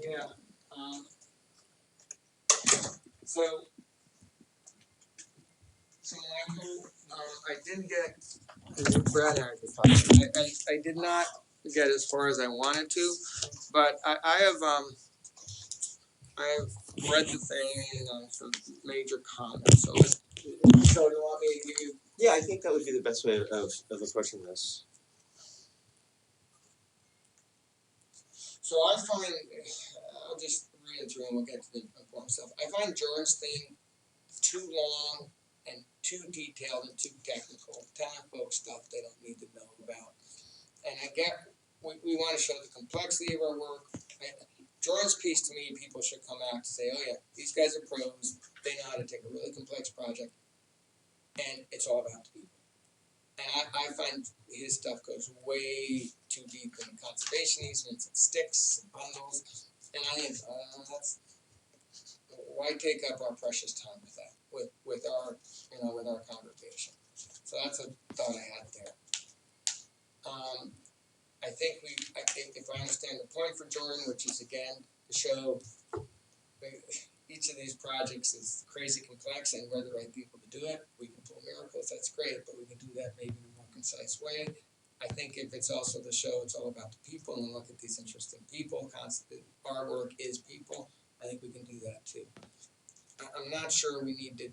Yeah. Um, so, so Michael, I didn't get. Brad and I just talked. I did not get as far as I wanted to, but I have read the thing and some major comments. So you want me to give you? Yeah, I think that would be the best way of approaching this. So I find, I'll just read it through and we'll get to the important stuff. I find Jordan's thing too long and too detailed and too technical, telling folks stuff they don't need to know about. And I get, we want to show the complexity of our work. Jordan's piece to me, people should come out to say, oh yeah, these guys are pros. They know how to take a really complex project, and it's all about the people. And I find his stuff goes way too deep in conservation easements and sticks and bundles. And I think that's why take up our precious time with that, with our with our congregation. So that's a thought I had there. I think if I understand the point for Jordan, which is again to show each of these projects is crazy complex and we're the right people to do it. We can pull miracles, that's great, but we can do that maybe in a more concise way. I think if it's also the show, it's all about the people and look at these interesting people. Our work is people. I think we can do that too. I'm not sure we need to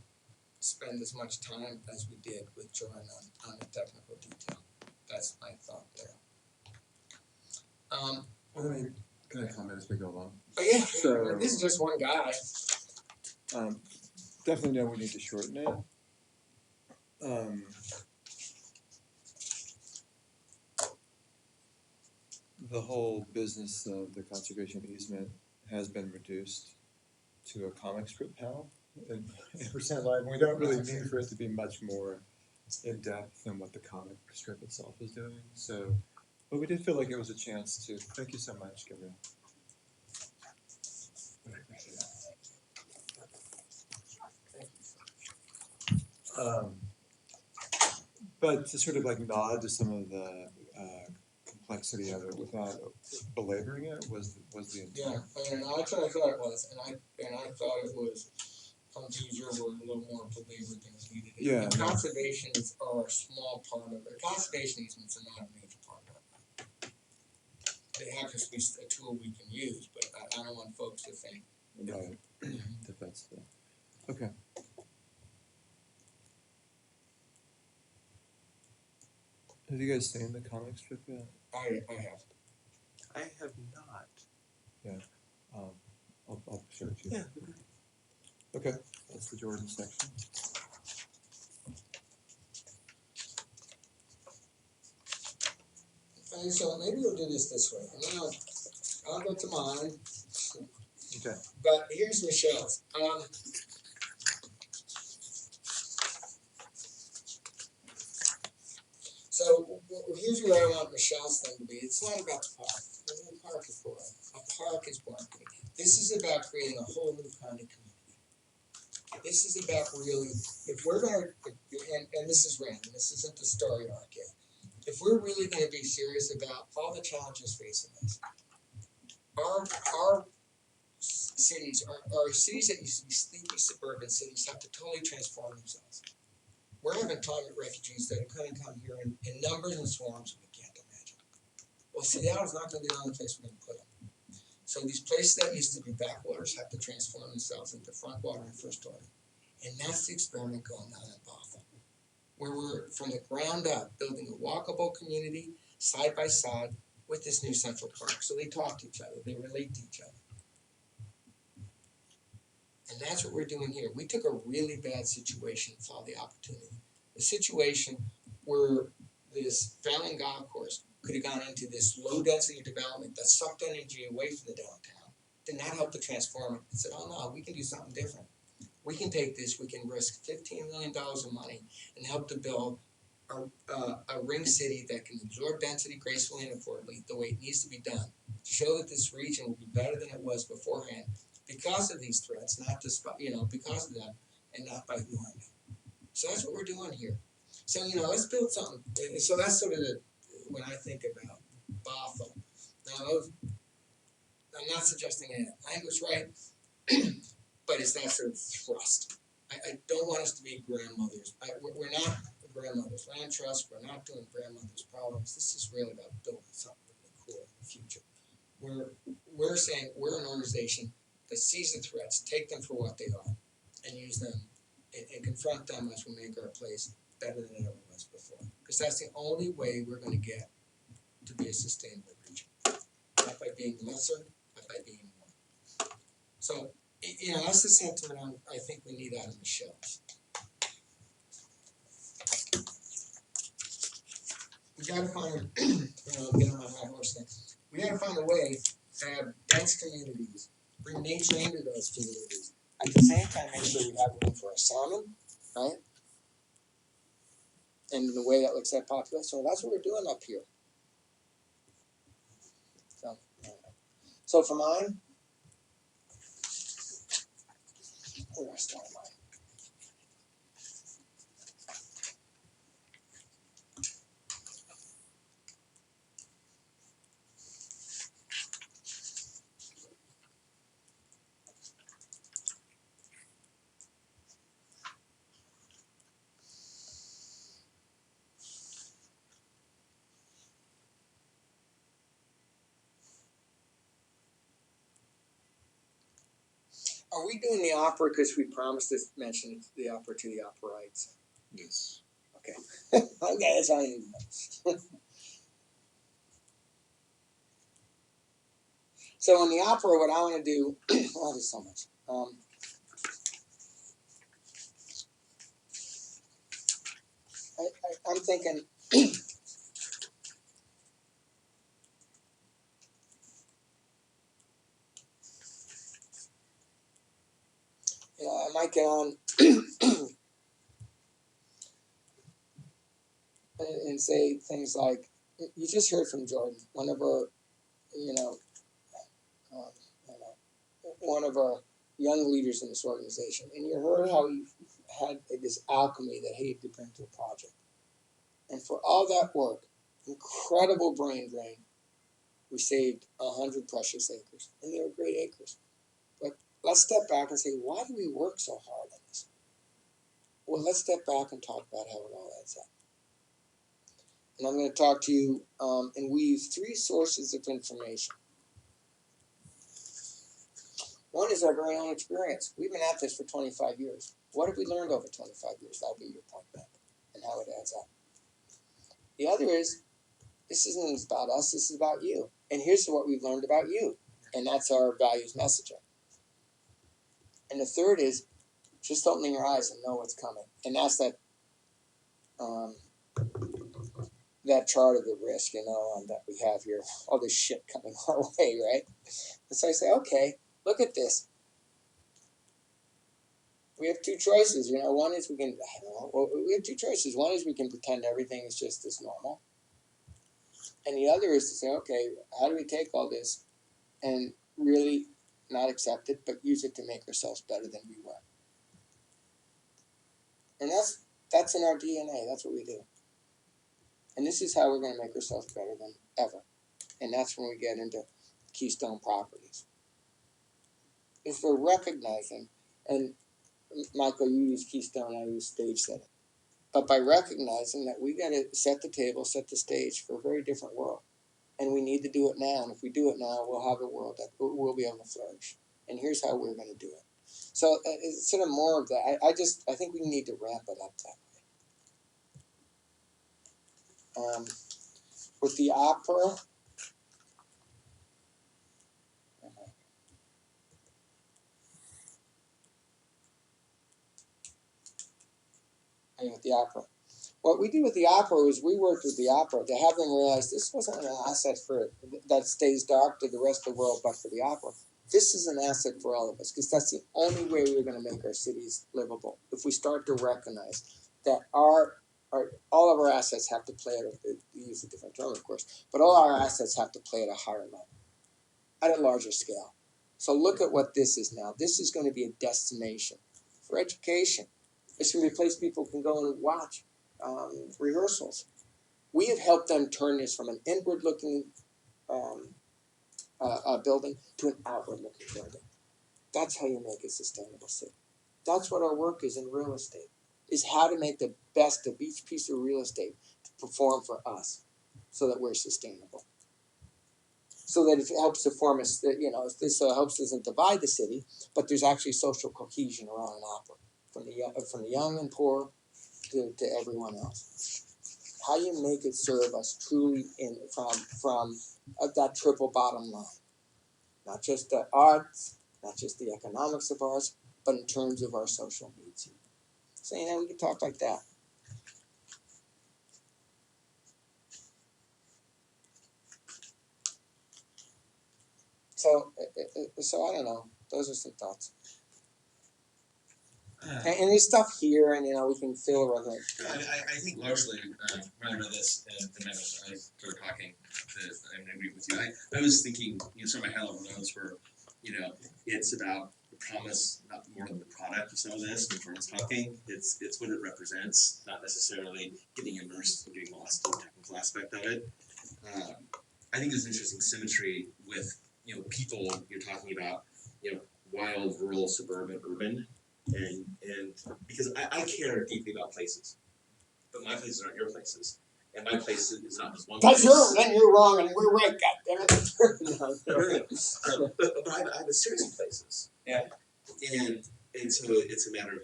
spend as much time as we did with Jordan on the technical detail. That's my thought there. Can I comment as we go along? Oh yeah, So, this is just one guy. Definitely know we need to shorten it. The whole business of the conservation easement has been reduced to a comic strip panel in percent live. We don't really mean for it to be much more in depth than what the comic strip itself is doing. So, but we did feel like it was a chance to. Thank you so much, Gabriel. But to sort of like nod to some of the complexity of it without belaboring it was the intent. Yeah, and that's what I thought it was, and I thought it was, to use your word, a little more belabored than it needed. Yeah, And no. conservations are a small part of it. Conservation easements are not a major part of it. They have to be a tool we can use, but I don't want folks to think. Right. That's the okay. Have you guys seen the comic strip yet? I have. I have not. I'll show it to you. Yeah. Okay, that's the Jordan section. Okay, so maybe we'll do this way. Now, I'll go to mine. Okay. But here's Michelle's. So here's where I want Michelle's thing to be. It's not about the park. The park is boring. A park is boring. This is about creating a whole new kind of community. This is about really, if we're going to, and this is random, this isn't the story arc yet. If we're really going to be serious about all the challenges facing us, our cities, our cities that used to be sleepy suburban cities have to totally transform themselves. We're having climate refugees that are going to come here in numbers and swarms we can't imagine. Well, Seattle's not going to be the only place we're going to put them. So these places that used to be backwaters have to transform themselves into front water and first water. And that's the experiment going on in Bothell, where we're, from the ground up, building a walkable community side by side with this new Central Park. So they talk to each other, they relate to each other. And that's what we're doing here. We took a really bad situation and saw the opportunity. The situation where this Fallon Golf Course could have gone into this low density development that sucked energy away from the downtown, did not help to transform it. It said, oh no, we can do something different. We can take this, we can risk $15 million of money and help to build a ring city that can absorb density gracefully and affordably the way it needs to be done, to show that this region will be better than it was beforehand because of these threats, not just, because of them, and not by ignoring them. So that's what we're doing here. So, let's build something. So that's sort of when I think about Bothell. Now, I'm not suggesting any language right, but it's that sort of thrust. I don't want us to be grandmothers. We're not grandmothers land trust. We're not doing grandmothers problems. This is really about building something really cool in the future. We're saying we're an organization that sees the threats, take them for what they are, and use them and confront them as we make our place better than it ever was before. Because that's the only way we're going to get to be a sustainable region. Not by being lesser, but by being more. So, that's the sentiment I think we need out of Michelle's. We got to find, get on my high horse thing. We got to find a way to have dense communities, bring nature into those communities. At the same time, make sure we have room for a salmon, right? And in a way that looks at population. So that's what we're doing up here. So for mine, where do I start mine? Are we doing the opera because we promised to mention the opera to the operites? Yes. Okay. Okay, that's all I need to know. So in the opera, what I want to do, oh, there's so much. I'm thinking, I might get on and say things like, you just heard from Jordan, one of of our young leaders in this organization, and you heard how he had this alchemy that he had to bring to a project. And for all that work, incredible brain drain, we saved 100 precious acres, and they were great acres. But let's step back and say, why do we work so hard on this? Well, let's step back and talk about how it all adds up. And I'm going to talk to you and weave three sources of information. One is our very own experience. We've been at this for 25 years. What have we learned over 25 years? That'll be your point back, and how it adds up. The other is, this isn't about us, this is about you. And here's what we've learned about you, and that's our values messaging. And the third is, just opening your eyes and know what's coming. And that's that that chart of the risk, that we have here, all this shit coming our way, right? And so I say, okay, look at this. We have two choices, one is we have two choices. One is we can pretend everything is just as normal. And the other is to say, okay, how do we take all this and really not accept it, but use it to make ourselves better than we were? And that's in our DNA, that's what we do. And this is how we're going to make ourselves better than ever. And that's when we get into Keystone Properties. Is we're recognizing, and Michael, you use Keystone, I use stage setting. But by recognizing that we got to set the table, set the stage for a very different world. And we need to do it now. And if we do it now, we'll have a world that we'll be able to flourish. And here's how we're going to do it. So it's sort of more of that. I think we need to ramp it up that way. With the opera, with the opera. What we did with the opera was we worked with the opera to have them realize this wasn't an asset for that stays dark to the rest of the world, but for the opera. This is an asset for all of us, because that's the only way we're going to make our cities livable. If we start to recognize that all of our assets have to play we use a different term, of course, but all our assets have to play at a higher level, at a larger scale. So look at what this is now. This is going to be a destination for education. It's going to be a place people can go and watch rehearsals. We have helped them turn this from an inward-looking building to an outward-looking building. That's how you make a sustainable city. That's what our work is in real estate, is how to make the best of each piece of real estate to perform for us so that we're sustainable. So that it helps to form this helps doesn't divide the city, but there's actually social cohesion around an opera, from the young and poor to everyone else. How you make it serve us truly from that triple bottom line. Not just the arts, not just the economics of ours, but in terms of our social needs. So, we can talk like that. So I don't know. Those are some thoughts. And there's stuff here, and we can fill around it. I think largely, when I read this, and then I started talking, I agree with you. I was thinking, some of my high-level notes were, it's about the promise, not more than the product of some of this. When Jordan's talking, it's what it represents, not necessarily getting immersed and getting lost in the technical aspect of it. I think there's interesting symmetry with, people you're talking about, wild, rural, suburban, urban. And because I care deeply about places, but my places aren't your places, and my place is not just one place. Then you're wrong, and we're right, goddammit. But I have a series of places. Yeah. And so it's a matter of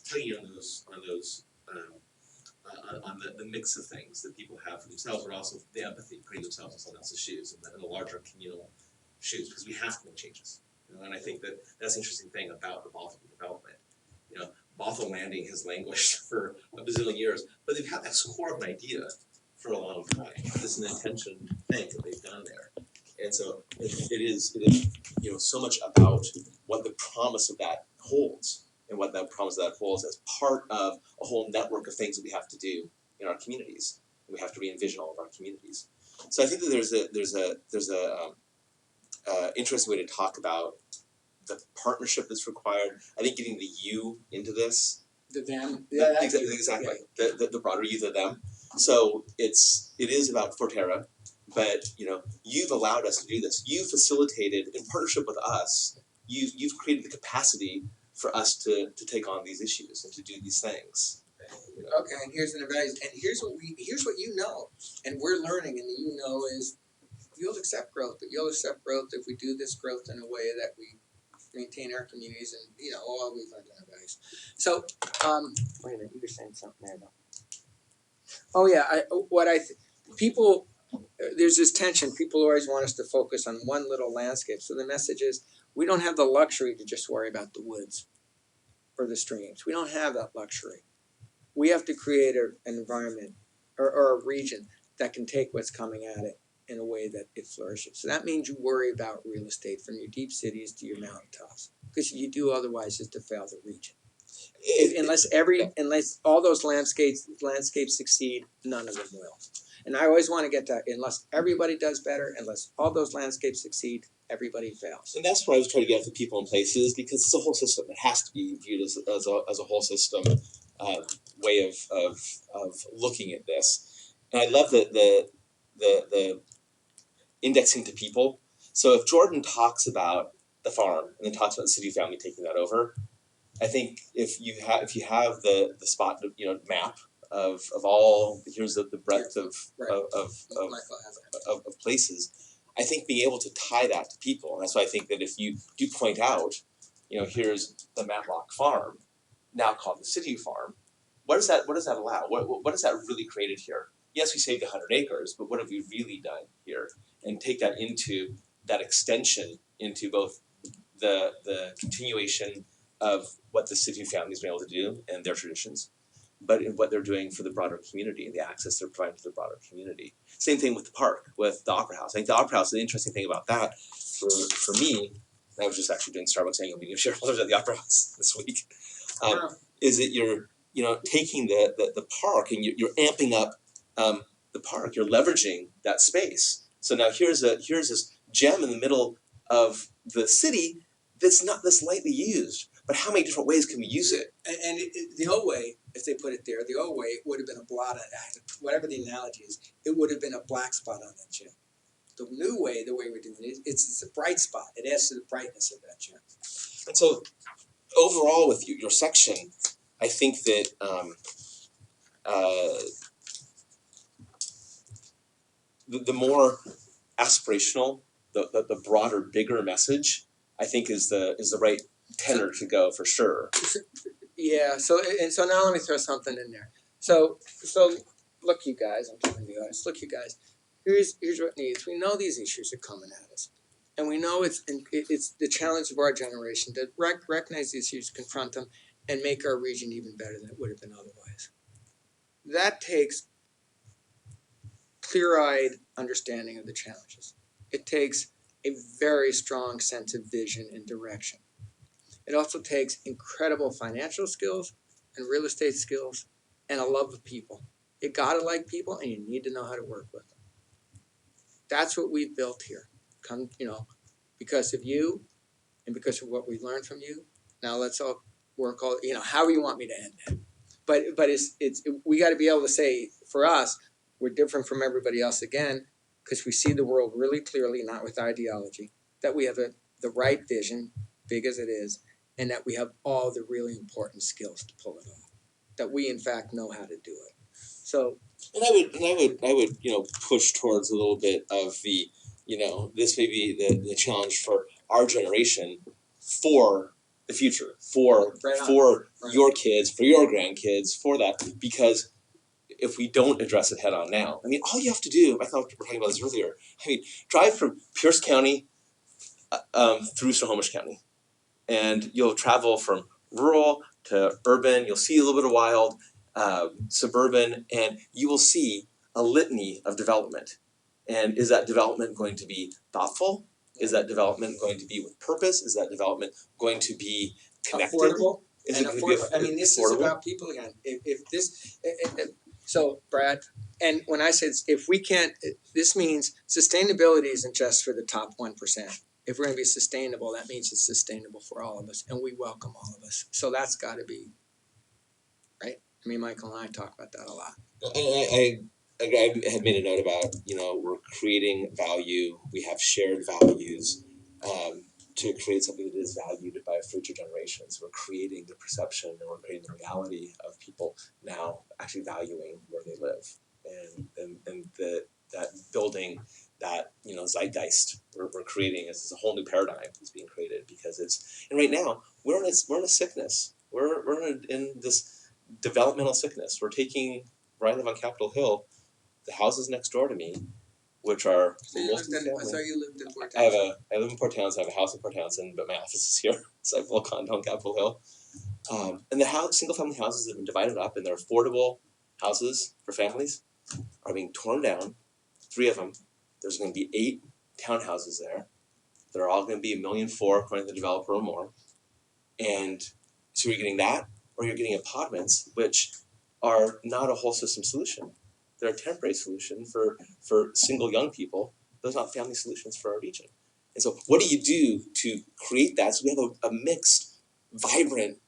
playing on the mix of things that people have for themselves, but also the empathy, putting themselves in someone else's shoes and the larger communal shoes, because we have to make changes. And I think that's the interesting thing about the Bothell development. Bothell Landing has languished for a bazillion years, but they've had that core of an idea for a long time. This is an intention thing that they've done there. And so it is so much about what the promise of that holds, and what that promise of that holds as part of a whole network of things that we have to do in our communities. We have to re-envision all of our communities. So I think that there's a interesting way to talk about the partnership that's required. I think getting the you into this. The them. Exactly. The broader you, the them. So it is about Forterra, but you've allowed us to do this. You facilitated in partnership with us. You've created the capacity for us to take on these issues and to do these things. Okay, and here's an advice, and here's what you know, and we're learning, and is you'll accept growth, but you'll accept growth if we do this growth in a way that we maintain our communities and all we've learned in our values. So, wait a minute, you were saying something there though. Oh yeah, people, there's this tension. People always want us to focus on one little landscape. So the message is, we don't have the luxury to just worry about the woods or the streams. We don't have that luxury. We have to create an environment or a region that can take what's coming at it in a way that it flourishes. So that means you worry about real estate from your deep cities to your mountaintops, because you do otherwise just to fail the region. Unless all those landscapes succeed, none of them will. And I always want to get that, unless everybody does better, unless all those landscapes succeed, everybody fails. And that's where I was trying to get at the people in places, because it's a whole system. It has to be viewed as a whole system way of looking at this. And I love the indexing to people. So if Jordan talks about the farm and then talks about the city family taking that over, I think if you have the spot map of all, here's the breadth of places, I think being able to tie that to people, and that's why I think that if you do point out, here's the Matlock farm, now called the City Farm, what does that allow? What has that really created here? Yes, we saved 100 acres, but what have we really done here? And take that into that extension into both the continuation of what the city families been able to do and their traditions, but in what they're doing for the broader community and the access they're providing to the broader community. Same thing with the park, with the Opera House. I think the Opera House, the interesting thing about that for me, I was just actually doing Starbucks annual meeting of shareholders at the Opera House this week, is that you're taking the park and you're amping up the park. You're leveraging that space. So now here's this gem in the middle of the city that's not this lightly used. But how many different ways can we use it? And the old way, if they put it there, the old way, it would have been a blot on, whatever the analogy is, it would have been a black spot on that gem. The new way, the way we're doing it, it's a bright spot. It adds to the brightness of that gem. And so overall with your section, I think that the more aspirational, the broader, bigger message, I think is the right tenor to go for sure. Yeah. So now let me throw something in there. So look, you guys. I'm talking to the audience. Look, you guys. Here's what needs. We know these issues are coming at us, and we know it's the challenge of our generation to recognize these issues, confront them, and make our region even better than it would have been otherwise. That takes clear-eyed understanding of the challenges. It takes a very strong sense of vision and direction. It also takes incredible financial skills and real estate skills and a love of people. You gotta like people and you need to know how to work with them. That's what we've built here. Because of you and because of what we learned from you. Now let's all work all, however you want me to end that. But we got to be able to say, for us, we're different from everybody else again, because we see the world really clearly, not with ideology, that we have the right vision, big as it is, and that we have all the really important skills to pull it off, that we in fact know how to do it. So, and I would push towards a little bit of the, this may be the challenge for our generation for the future, for your kids, for your grandkids, for that, because if we don't address it head on now, all you have to do, I thought we were talking about this earlier, drive from Pierce County through Snohomish County, and you'll travel from rural to urban. You'll see a little bit of wild, suburban, and you will see a litany of development. And is that development going to be thoughtful? Is that development going to be with purpose? Is that development going to be connected? Affordable? Is and it affordable. Going to be This affordable? is about people again. So Brad, and when I said if we can't, this means sustainability isn't just for the top 1%. if we're gonna be sustainable, that means it's sustainable for all of us, and we welcome all of us. So that's gotta be, right? I mean, Michael and I talk about that a lot. I had made a note about, we're creating value, we have shared values, to create something that is valued by future generations. We're creating the perception and we're creating the reality of people now actually valuing where they live. And that building that, zeitgeist we're creating is a whole new paradigm that's being created because and right now we're in a sickness. We're in this developmental sickness. We're taking, where I live on Capitol Hill, the houses next door to me, which are So you lived in, I multi-family. saw you lived in Port I Townsend. live in Port Townsend. I have a house in Port Townsend, but my office is here. So I have a little condo on Capitol Hill. And the single-family houses have been divided up, and they're affordable houses for families are being torn down. 3 of them. There's going to be 8 townhouses there. They're all going to be $1.4 million according to the developer or more. And so you're getting that, or you're getting apartments, which are not a whole system solution. They're a temporary solution for single young people. Those are not family solutions for our region. And so what do you do to create that so we have a mixed, vibrant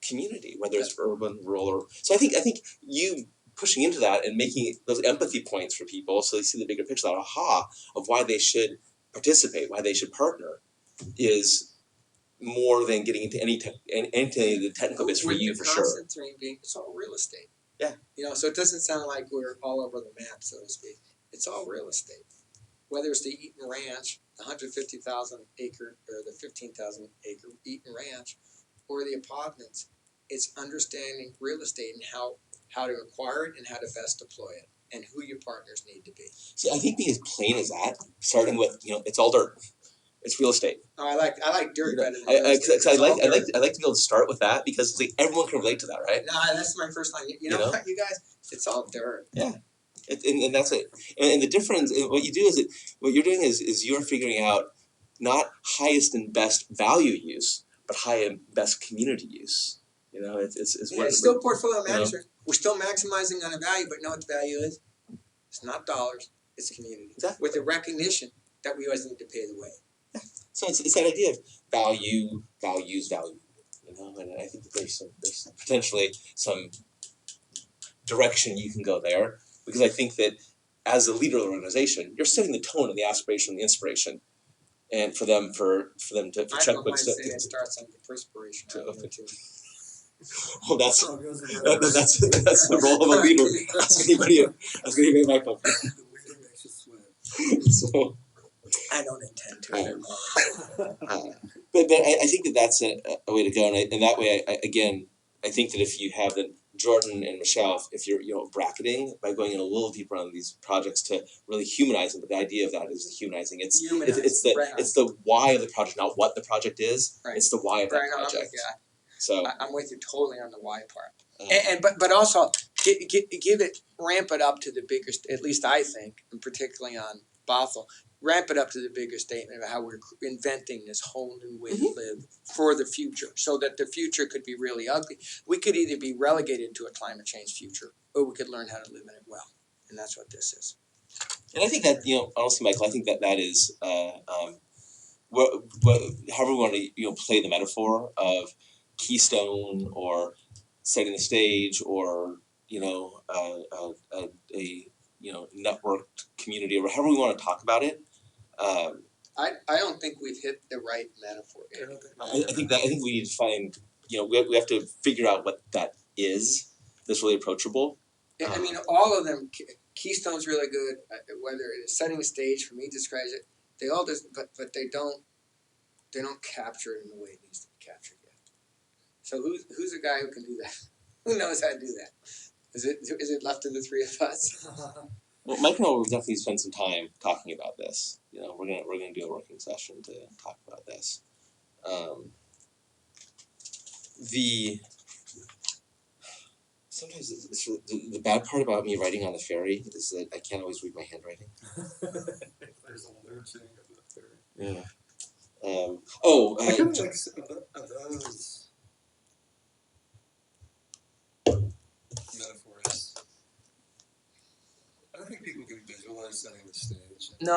community, whether it's urban, rural, or so I think you pushing into that and making those empathy points for people so they see the bigger picture, that aha of why they should participate, why they should partner, is more than getting into any of the technical bits for you for sure. Being, it's all real estate. Yeah. So it doesn't sound like we're all over the map, so to speak. It's all real estate. Whether it's the Eaton Ranch, the 150,000 acre or the 15,000 acre Eaton Ranch, or the apartments, it's understanding real estate and how to acquire it and how to best deploy it, and who your partners need to be. See, I think being as plain as that, starting with it's all dirt. It's real estate. Oh, I like dirt better than real estate. I like to be able to start with that because it's like everyone can relate to that, right? No, that's my first line. You know what, you guys? It's all dirt. Yeah, and that's it. And the difference, what you do is what you're doing is you're figuring out not highest and best value use, but high and best community use. It's still portfolio management. We're still maximizing on a value, but know what the value is? It's not dollars. It's community. Exactly. With the recognition that we always need to pay the way. So it's that idea of value, values, value, and I think that there's potentially some direction you can go there, because I think that as a leader of the organization, you're setting the tone and the aspiration and the inspiration, and for them to I check don't mind saying it starts on the perspiration. Well, that's the role of a leader. Ask anybody at my company. The leader makes you sweat. So. I don't intend to. But I think that's a way to go, and that way, I think that if you have Jordan and Michelle, if you're bracketing by going in a little deeper on these projects to really humanize them, but the idea of that is the humanizing. It's the why of the project, not what the project is. Right. It's the why of that project. Yeah. So I'm with you totally on the why part, but also ramp it up to the biggest. At least I think, and particularly on Bothell, ramp it up to the bigger statement of how we're inventing this whole new way to live for the future, so that the future could be really ugly. We could either be relegated to a climate change future, or we could learn how to live in it well, and that's what this is. And I think that honestly, Michael, I think that is however we want to play the metaphor of Keystone or setting the stage or a networked community or however we want to talk about it. I don't think we've hit the right metaphor here. I think we need to find we have to figure out what that is that's really approachable. I mean, all of them. Keystone's really good. Whether it's setting the stage, for me, describes it. They all just, but they don't capture it in the way it needs to be captured yet. So who's a guy who can do that? Who knows how to do that? Is it left to the 3 of us? Well, Mike and I will definitely spend some time talking about this. We're gonna do a working session to talk about this. Sometimes the bad part about me writing on the ferry is that I can't always read my handwriting. There's a weird thing about the ferry. Yeah. I kind of like those metaphors. I don't think people can visualize setting the stage. No,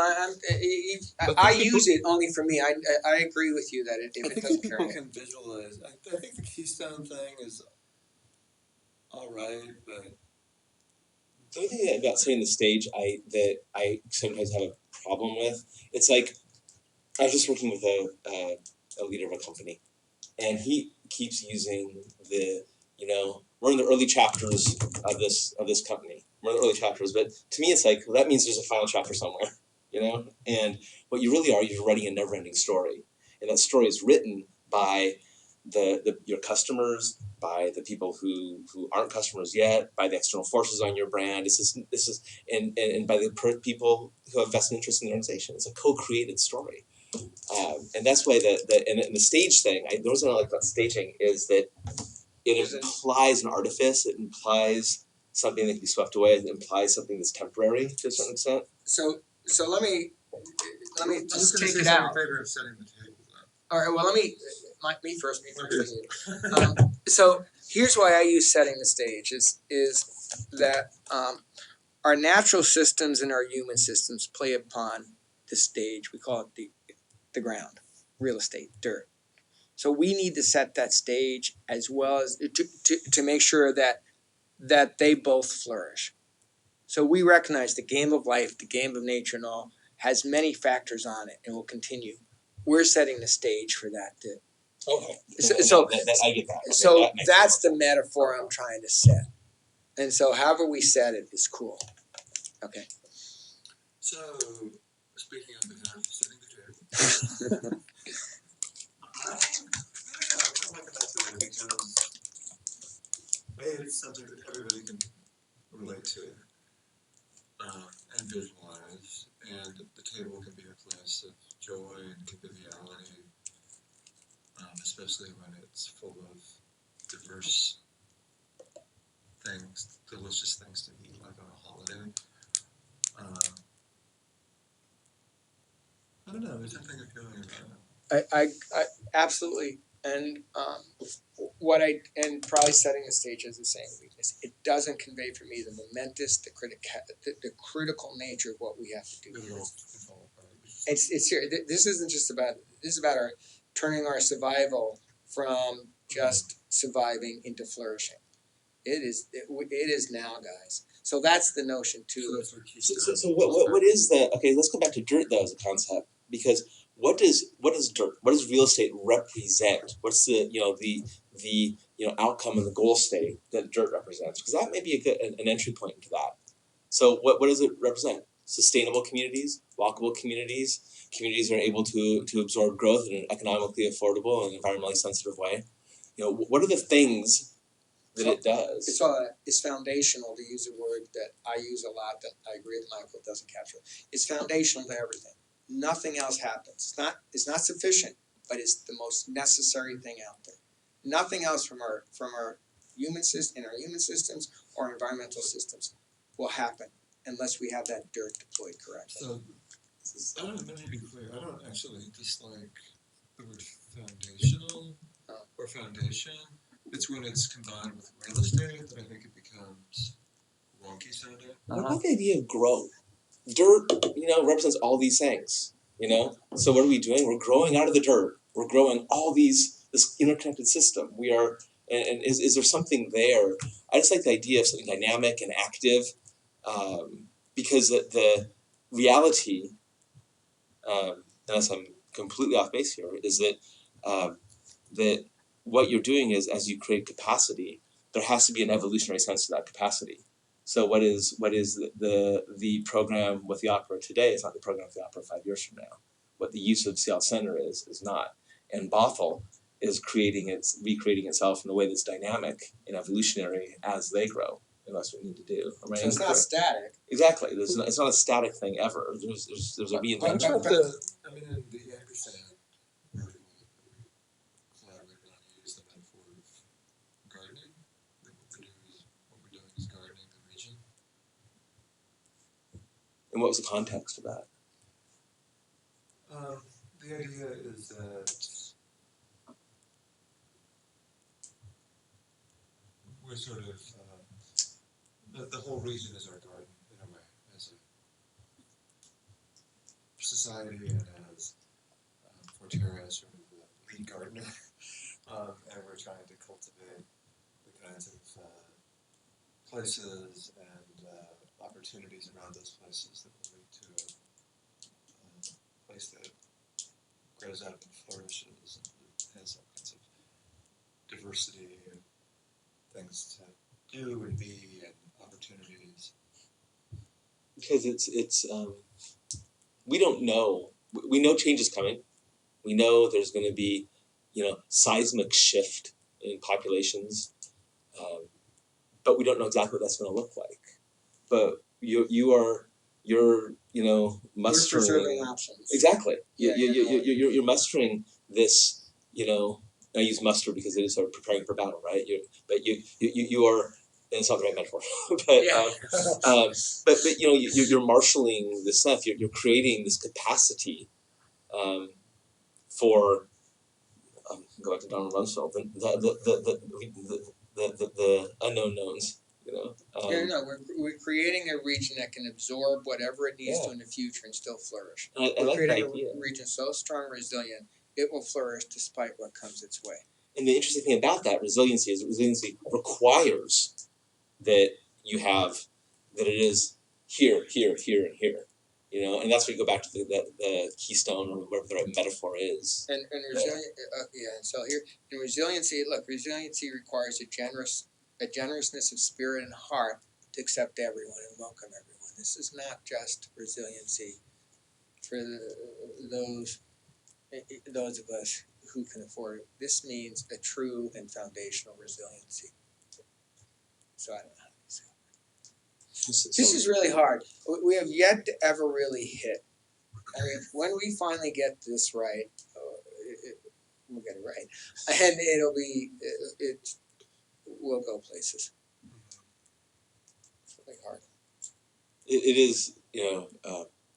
I use it only for me. I agree with you that I if think it that doesn't people carry it. can visualize. I think the Keystone thing is all right, but The only thing about setting the stage that I sometimes have a problem with, it's like I was just working with a leader of a company, and he keeps using we're in the early chapters of this company. We're in the early chapters, but to me it's like, well, that means there's a final chapter somewhere, And what you really are, you're writing a never-ending story, and that story is written by your customers, by the people who aren't customers yet, by the external forces on your brand. This is and by the people who have vested interest in the organization. It's a co-created story. And that's why the stage thing. The reason I like about staging is that it implies an artifice. It implies something that can be swept away. It implies something that's temporary to a certain extent. So let me I'm just gonna take say it something out. in favor of setting the table. All right. Well, me first. So here's why I use setting the stage is that our natural systems and our human systems play upon the stage. We call it the ground, real estate, dirt. So we need to set that stage as well as to make sure that they both flourish. So we recognize the game of life, the game of nature and all, has many factors on it and will continue. We're setting the stage for that. Okay. So I get that. Okay, so that makes that's sense. the metaphor I'm trying to set. And so however we set it is cool. Okay. So, speaking on behalf of setting the table, I like that today because it's something that everybody can relate to and visualize, and the table can be a place of joy and conviviality, especially when it's full of diverse things, delicious things to eat, like on a holiday. I don't know, there's something appealing about it. I absolutely, and and probably setting the stage as the same weakness. It doesn't convey for me the momentous, the critical nature of what we have to do. It's all part of it. It's here. This isn't just about. This is about our turning our survival from just surviving into flourishing. It is now, guys. So that's the notion So too. that's where Keystone. So what is the okay? Let's go back to dirt though as a concept, because what does dirt? What does real estate represent? What's the outcome and the goal state that dirt represents? Because that may be an entry point into that. So what does it represent? Sustainable communities, walkable communities, communities that are able to absorb growth in an economically affordable and environmentally sensitive way. What are the things that it does? It's foundational, to use a word that I use a lot that I agree with Michael doesn't capture it. It's foundational to everything. Nothing else happens. It's not sufficient, but it's the most necessary thing out there. Nothing else from our human systems or environmental systems will happen unless we have that dirt deployed correctly. So, I don't know, let me be clear, I don't actually dislike the word foundational or foundation. It's when it's combined with real estate that I think it becomes wonky sounding. What about the idea of growth? Dirt, represents all these things. So what are we doing? We're growing out of the dirt. We're growing this interconnected system. We are, and is there something there? I just like the idea of something dynamic and active, because the reality, unless I'm completely off base here, is that what you're doing is, as you create capacity, there has to be an evolutionary sense to that capacity. So what is the program with the opera today is not the program with the opera 5 years from now. What the use of Seattle Center is not. And Bothell is recreating itself in a way that's dynamic and evolutionary as they grow. And that's what we need to do. So it's not static. Exactly. It's not a static thing ever. There's a reinvention. In the ampersand article that we collaborated on, you used the metaphor of gardening. That what we're doing is gardening the region. And what was the context of that? The idea is that we're sort of that the whole region is our garden in a way. As a, I don't know how to put it. It's like, you know, we're growing our own food. We're growing our own society and as Forterra as sort of the lead gardener. And we're trying to cultivate the kinds of places and opportunities around those places that will lead to a place that grows up and flourishes and has all kinds of diversity and things to do and be and opportunities. Because it's we don't know. We know change is coming. We know there's going to be, seismic shift in populations, but we don't know exactly what that's going to look like. But you're We're mustering preserving options. exactly. Yeah, You're mustering this. I use muster because it is sort of preparing for battle, right? You are. And it's not the right metaphor, but Yeah. but you're marshaling this stuff. You're creating this capacity for go back to Donald Rumsfeld, the unknown knowns. We're creating a region that can absorb whatever it needs to in the future and still flourish. And I We're like that creating idea. a region so strong and resilient, it will flourish despite what comes its way. And the interesting thing about that resiliency is resiliency requires that you have that it is here, here, here, and here. And that's where you go back to the keystone or whatever the right metaphor is. And so here in resiliency, resiliency requires a generousness of spirit and heart to accept everyone and welcome everyone. This is not just resiliency for those of us who can afford it. This means a true and foundational resiliency. So I don't know how to say it. This is really hard. We have yet to ever really hit. I mean, when we finally get this right, we'll get it right, and it'll be we'll go places. It's really hard. It is,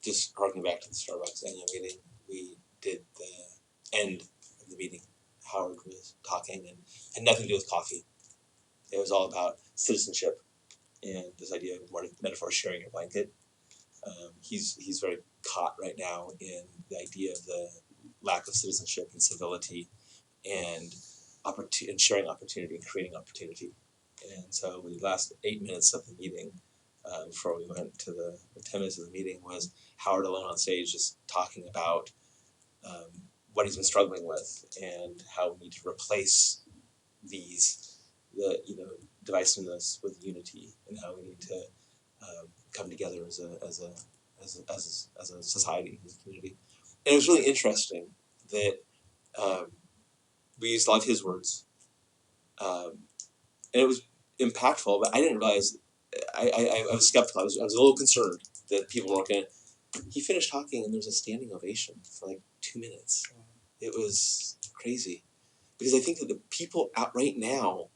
just harking back to the Starbucks annual meeting, we did the end of the meeting. Howard was talking and had nothing to do with coffee. It was all about citizenship and this idea of more metaphor sharing your blanket. He's very caught right now in the idea of the lack of citizenship and civility and sharing opportunity and creating opportunity. And so the last 8 minutes of the meeting, before we went to the 10 minutes of the meeting, was Howard alone on stage just talking about what he's been struggling with and how we need to replace the divisiveness with unity, and how we need to come together as a society, as a community. And it was really interesting that we used a lot of his words, and it was impactful. But I didn't realize. I was skeptical. I was a little concerned that people weren't going to. He finished talking, and there was a standing ovation for like 2 minutes. It was crazy, because I think that the people out right now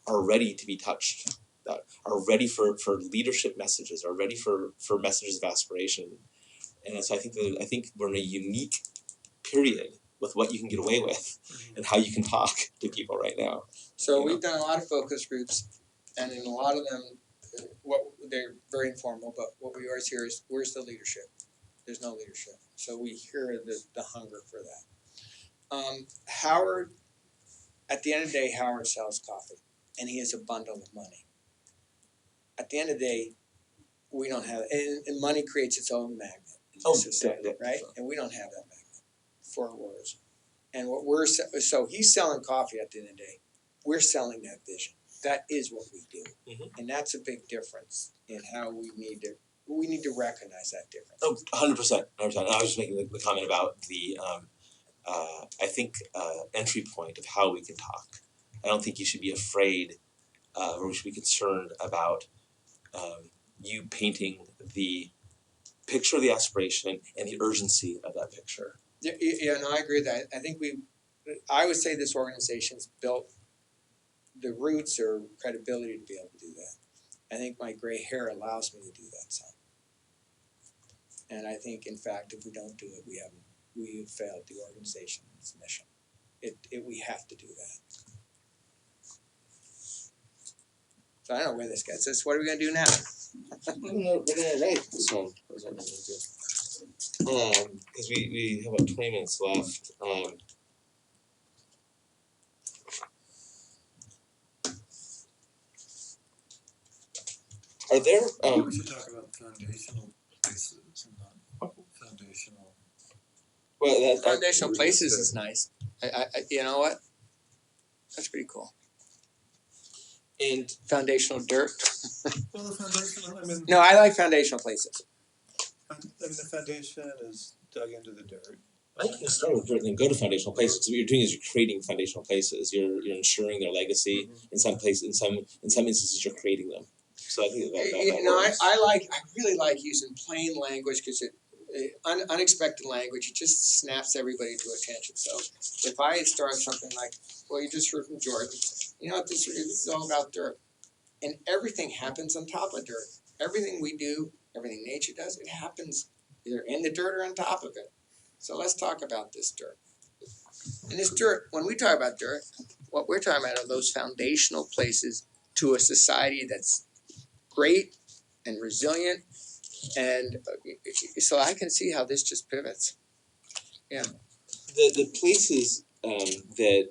are ready to be touched, that are ready for leadership messages, are ready for messages of aspiration. And so I think we're in a unique period with what you can get away with and how you can talk to people right now. So we've done a lot of focus groups, and in a lot of them, they're very informal, but what we always hear is, where's the leadership? There's no leadership. So we hear the hunger for that. Howard, at the end of the day, Howard sells coffee, and he has a bundle of money. At the end of the day, we don't have, and money creates its own magnet in this society, right? And we don't have that magnet for words. And so he's selling coffee at the end of the day. We're selling that vision. That is what we do, and that's a big difference in how we need to recognize that difference. Oh, 100%. I was just making the comment about the I think entry point of how we can talk. I don't think you should be afraid or we should be concerned about you painting the picture of the aspiration and the urgency of that picture. Yeah, no, I agree with that. I would say this organization's built the roots or credibility to be able to do that. I think my gray hair allows me to do that some. And I think, in fact, if we don't do it, we have failed the organization and its mission. We have to do that. So I don't know where this gets us. What are we going to do now? We're gonna write this one. What is that gonna do? Because we have about 20 minutes left. Are there We should talk about foundational places and not foundational. well that Foundational places is nice. I you know what? That's pretty cool. and Foundational dirt. Well, the foundational, I mean, No, I like foundational places. the foundation is dug into the dirt. I think you can start with dirt and then go to foundational places because what you're doing is you're creating foundational places. You're ensuring their legacy. In some places, in some instances, you're creating them. So I think that You know, works. I really like using plain language because unexpected language, it just snaps everybody to attention. So if I start something like, well, you just heard from Jordan, you know what, this is all about dirt. And everything happens on top of dirt. Everything we do, everything nature does, it happens either in the dirt or on top of it. So let's talk about this dirt. And this dirt, when we talk about dirt, what we're talking about are those foundational places to a society that's great and resilient, and so I can see how this just pivots. The places that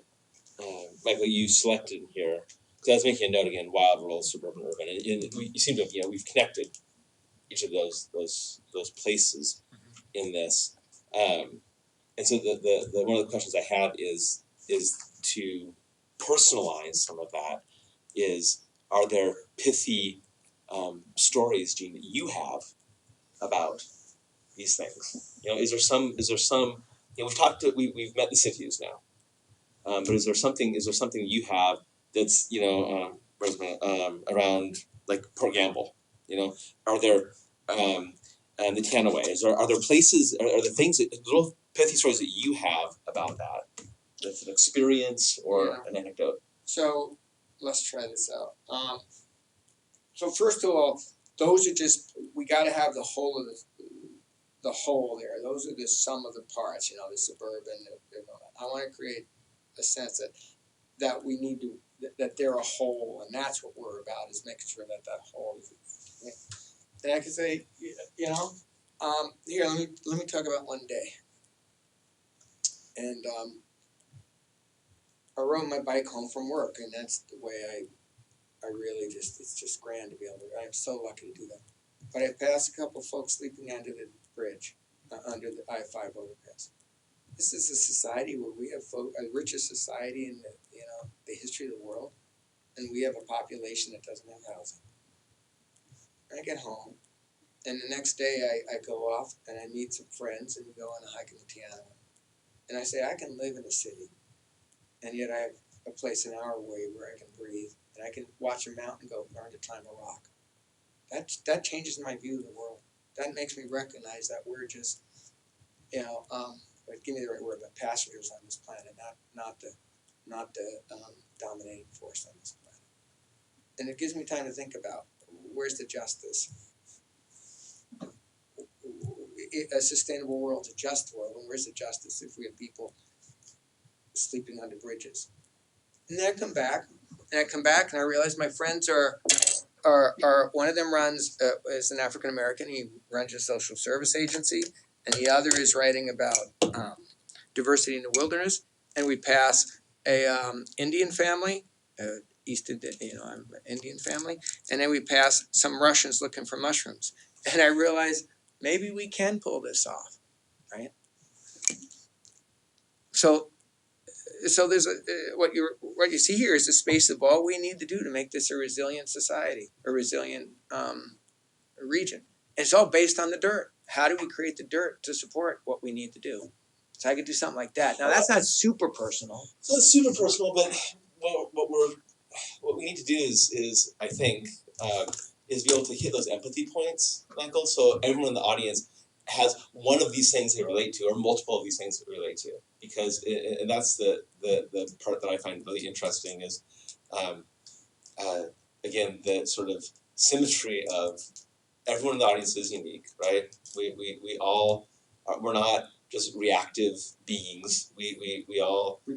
Michael you selected here. Because I was making a note again: wild, rural, suburban, urban, and you seem to have we've connected each of those places in this. And so the one of the questions I have is to personalize some of that. Are there pithy stories, Gene, that you have about these things? Is there some we've met the cities now, but is there something you have that's around like Port Gamble? Are there the Tanaway? Are there places? Are there things little pithy stories that you have about that? That's an experience or an anecdote. So let's try this out. So first of all, those are just, we got to have the whole of the whole there. Those are the sum of the parts. The suburban. I want to create a sense that we need to that they're a whole, and that's what we're about, is making sure that whole is. And I can say, here, let me talk about one day. And I rode my bike home from work, and that's the way I really it's just grand to be able to. I'm so lucky to do that. But I passed a couple of folks sleeping under the bridge, under the I-5 overpass. This is a society where we have a richest society in the history of the world, and we have a population that doesn't have housing. I get home, and the next day I go off and I meet some friends, and we go on a hike in the Tiana. And I say, I can live in a city, and yet I have a place an hour away where I can breathe, and I can watch a mountain go learn to climb a rock. That changes my view of the world. That makes me recognize that we're just, give me the right word, but passengers on this planet, not the dominating force on this planet. And it gives me time to think about, where's the justice? A sustainable world, a just world, and where's the justice if we have people sleeping under bridges? And then I come back, and I realize my friends are one of them is an African American. He runs a social service agency, and the other is writing about diversity in the wilderness. And we pass a Indian family, I'm an Indian family, and then we pass some Russians looking for mushrooms. And I realize maybe we can pull this off, right? So there's what you see here is the space of all we need to do to make this a resilient society, a resilient region. And it's all based on the dirt. How do we create the dirt to support what we need to do? So I could do something like that. Now that's not super personal. So it's super personal, but what we need to do is I think is be able to hit those empathy points, Michael. So everyone in the audience has one of these things they relate to, or multiple of these things they relate to, because and that's the part that I find really interesting is, again, the sort of symmetry of everyone in the audience is unique, right? We all we're not just reactive beings. We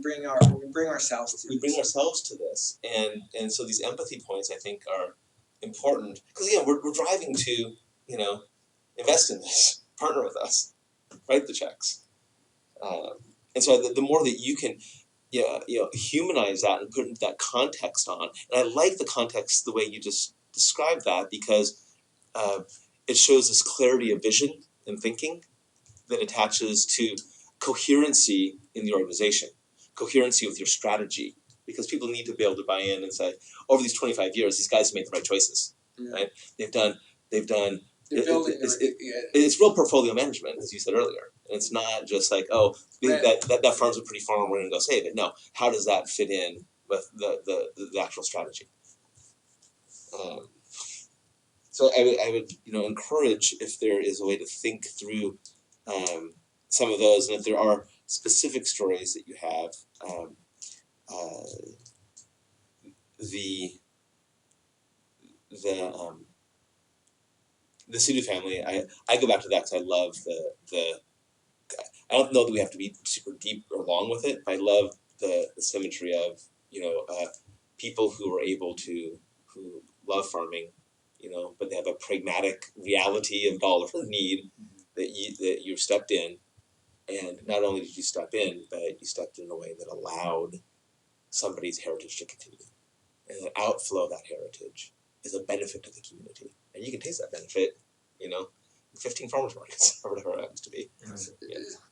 bring ourselves to this, and so these empathy points I think are important because again we're driving to invest in this partner with us, write the checks. And so the more that you can humanize that and put that context on, and I like the context the way you just described that, because it shows this clarity of vision and thinking that attaches to coherency in the organization, coherency with your strategy, because people need to be able to buy in and say, over these 25 years, these guys have made the right choices, right? They've done. They're building It's real portfolio management, as you said earlier. And it's not just like, oh, that farm's a pretty farm, we're gonna go save it. No, how does that fit in with the actual strategy? So I would encourage, if there is a way to think through some of those, and if there are specific stories that you have, the Sidhu family, I go back to that because I love the I don't know that we have to be super deep or long with it, but I love the symmetry of people who who love farming, but they have a pragmatic reality of dollar need that you've stepped in, and not only did you step in, but you stepped in a way that allowed somebody's heritage to continue, and the outflow of that heritage is a benefit to the community, and you can taste that benefit, 15 farmers markets or whatever it happens to be.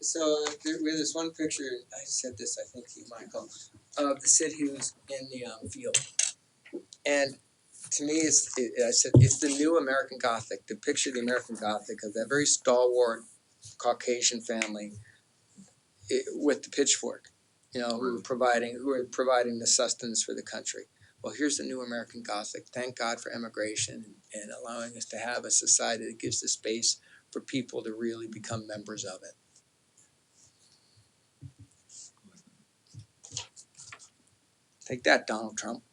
So we have this one picture. I said this, I think, to you, Michael, of the Sidhus in the field, and to me, I said it's the new American Gothic. The picture of the American Gothic of that very stalwart Caucasian family with the pitchfork, who are providing the sustenance for the country. Well, here's the new American Gothic. Thank God for immigration and allowing us to have a society that gives the space for people to really become members of it. Take that, Donald Trump.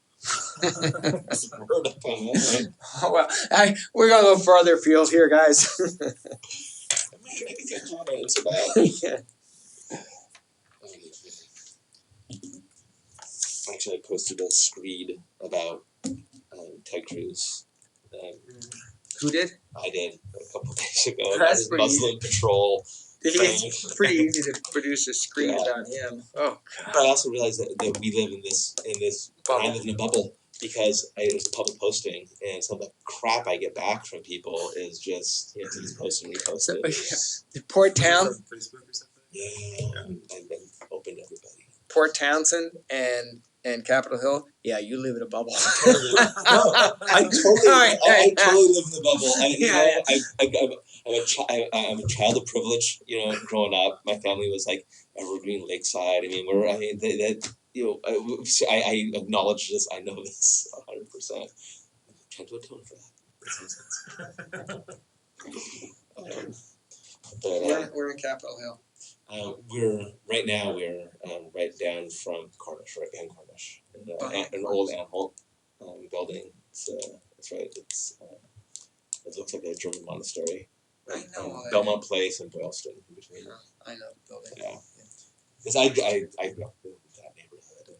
Oh, well, we're gonna go further afield here, guys. Yeah. Actually, I posted a screed about Ted Cruz. Who did? I did a couple of days ago. That's pretty Muslim patrol. It's pretty easy to produce a screen about him. Oh, God. But I also realized that we live in this Bubble. I live in a bubble because it was a public posting, and some of the crap I get back from people is just just post and repost So, it. Port Town, Facebook or something? I've been open to everybody. Port Townsend, and Capitol Hill. Yeah, you live in a bubble. No, I totally live in the bubble. I'm a child of privilege. Growing up, my family was like Evergreen Lakeside. I mean, I acknowledge this. I know this 100%. I'm trying to atone for that. We're in Capitol Hill. We're right right down from Cornish, right behind Cornish, an old Anholt building. That's right. It looks like a German monastery. I know. Belmont Place and Boylston in between. I know the building. Yeah. Because I grew up in that neighborhood. And,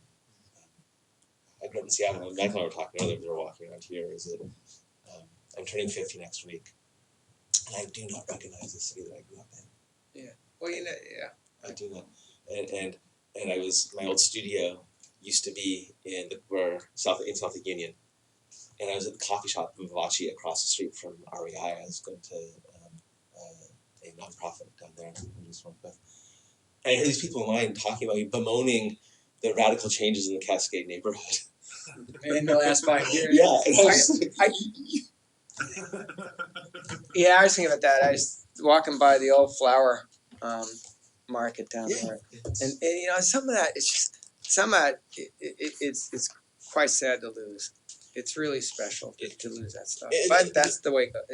I grew up in Seattle. And Michael and I were talking earlier. We were walking around here. Is that I'm turning 50 next week, and I do not recognize the city that I grew up in. Yeah. Well, yeah. I do not. And my old studio used to be in South Lake Union, and I was at the coffee shop in Vivace across the street from REI. I was going to a nonprofit down there I just worked with. And I heard these people in line talking about bemoaning the radical changes in the Cascade neighborhood. In the last 5 years. Yeah, and I was I was thinking about that. I was walking by the old flower market down there, and some of that it's quite sad to lose. It's really special to lose that stuff, but that's the way it goes.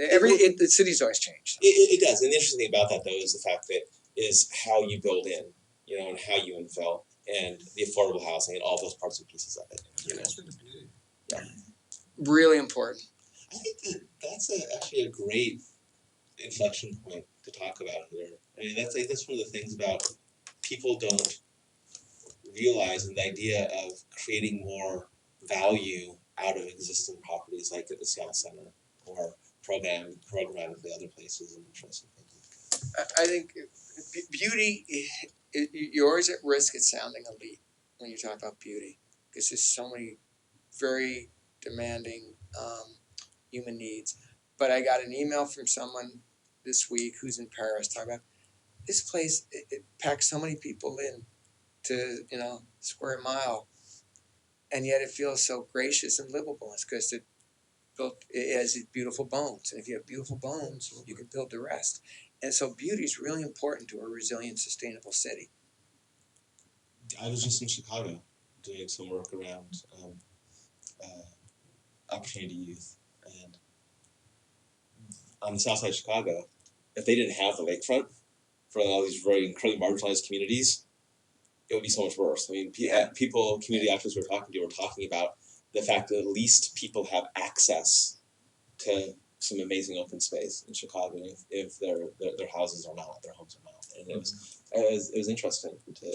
The city's always changed. It does, and the interesting thing about that though is the fact that is how you build in, and how you infill, and the affordable housing and all those parts and pieces of it. Really important. I think that's actually a great inflection point to talk about here. I mean, that's one of the things about people don't realize, and the idea of creating more value out of existing properties like at the Seattle Center or programmatically other places and interesting things. I think beauty, you're always at risk at sounding elite when you talk about beauty, because there's so many very demanding human needs. But I got an email from someone this week who's in Paris talking about this place. It packs so many people in to square mile, and yet it feels so gracious and livable. It's because it has these beautiful bones, and if you have beautiful bones, you can build the rest. And so beauty is really important to a resilient, sustainable city. I was just in Chicago doing some work around opportunity youth, and on the south side of Chicago, if they didn't have the lakefront for all these very incredibly marginalized communities, it would be so much worse. I mean, people, community activists we're talking to were talking about the fact that at least people have access to some amazing open space in Chicago if their houses are not, their homes are not. And it was interesting to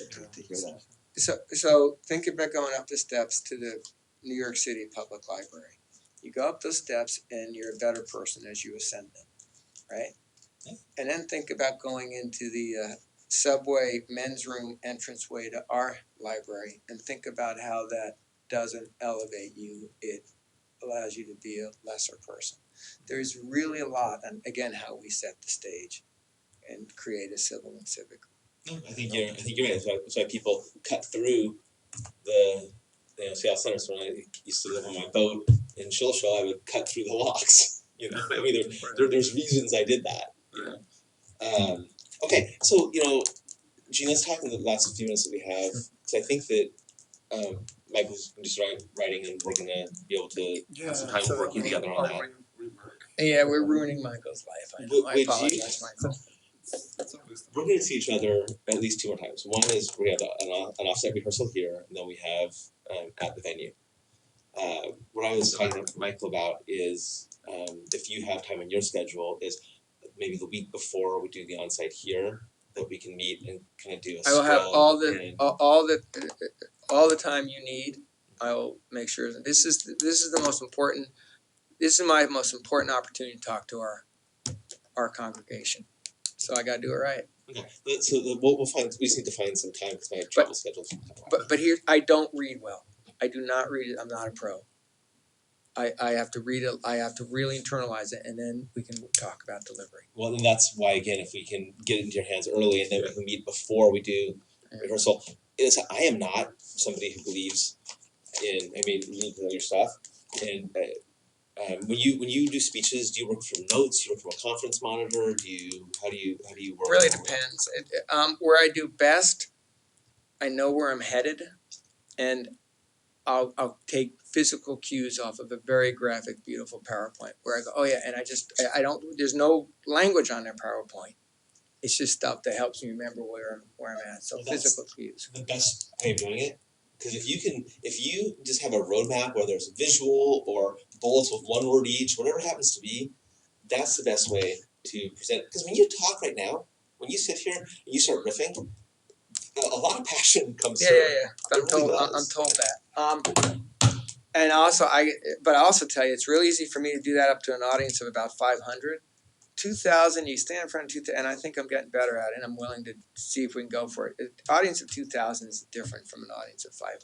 hear that. So think about going up the steps to the New York City Public Library. You go up those steps and you're a better person as you ascend them, right? Yeah. And then think about going into the subway men's room entranceway to our library and think about how that doesn't elevate you. It allows you to be a lesser person. There's really a lot, and again, how we set the stage and create a civil and civic. No, I think you're right. That's why people cut through the Seattle Center. So when I used to live on my boat in Shilshall, I would cut through the locks. I mean, there's reasons I did that. Okay, so Gene, let's talk in the last few minutes that we have, because I think that Michael's just writing, and we're gonna be able to have some time working together on that. Yeah, we're ruining Michael's life. I know. I apologize, Michael. We're going to see each other at least 2 more times. One is we have an offset rehearsal here, and then we have at the venue. What I was talking to Michael about is if you have time in your schedule, is maybe the week before we do the onsite here, that we can meet and kind of do a I will have scrub all the time you need. I will make sure that this is the most important. This is my most important opportunity to talk to our congregation. So I gotta do it right. Okay, so we'll find. We just need to find some time because my travel schedule's. But here, I don't read well. I do not read it. I'm not a pro. I have to read it. I have to really internalize it, and then we can talk about delivery. Well, then that's why, again, if we can get it into your hands early, and then we can meet before we do rehearsal. I am not somebody who believes in. I mean, you need to know your stuff. And when you do speeches, do you work from notes? Do you work from a conference monitor? How do you work? Really depends. Where I do best, I know where I'm headed, and I'll take physical cues off of a very graphic, beautiful PowerPoint where I go, oh yeah, and I don't. There's no language on their PowerPoint. It's just stuff that helps me remember where I'm at. So physical cues. The best way of doing it, because if you just have a roadmap where there's a visual or bullets with one word each, whatever it happens to be, that's the best way to present. Because when you talk right now, when you sit here and you start riffing, a lot of passion comes through. Yeah. I'm told that. And also I also tell you, it's really easy for me to do that up to an audience of about 500. 2,000, you stand in front of 2,000, and I think I'm getting better at it, and I'm willing to see if we can go for it. An audience of 2,000 is different from an audience of 500.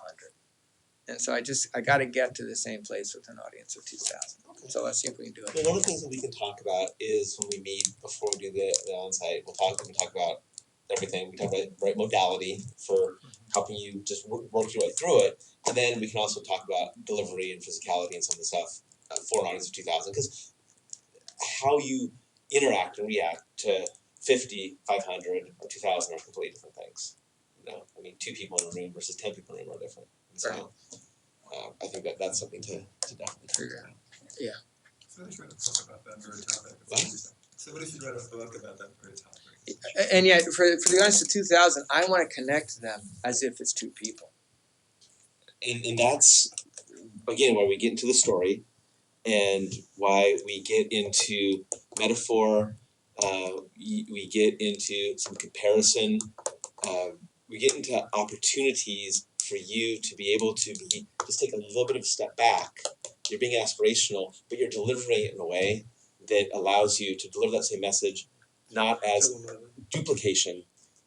And so I got to get to the same place with an audience of 2,000. Okay. So let's see if we can do it. Well, one of the things that we can talk about is when we meet before we do the onsite, we'll talk about everything. We talk about right modality for helping you just work your way through it, and then we can also talk about delivery and physicality and some of the stuff for an audience of 2,000, because how you interact and react to 50, 500, or 2,000 are completely different things. I mean, 2 people in a room versus 10 people in a room are different. And so, I think that's something to definitely figure out. Yeah. Somebody's read a book about that very topic. Somebody's read a book about that very topic. And yet, for the audience of 2,000, I want to connect them as if it's 2 people. And that's, again, where we get into the story, and why we get into metaphor, we get into some comparison, we get into opportunities for you to be able to just take a little bit of a step back. You're being aspirational, but you're delivering it in a way that allows you to deliver that same message not as duplication,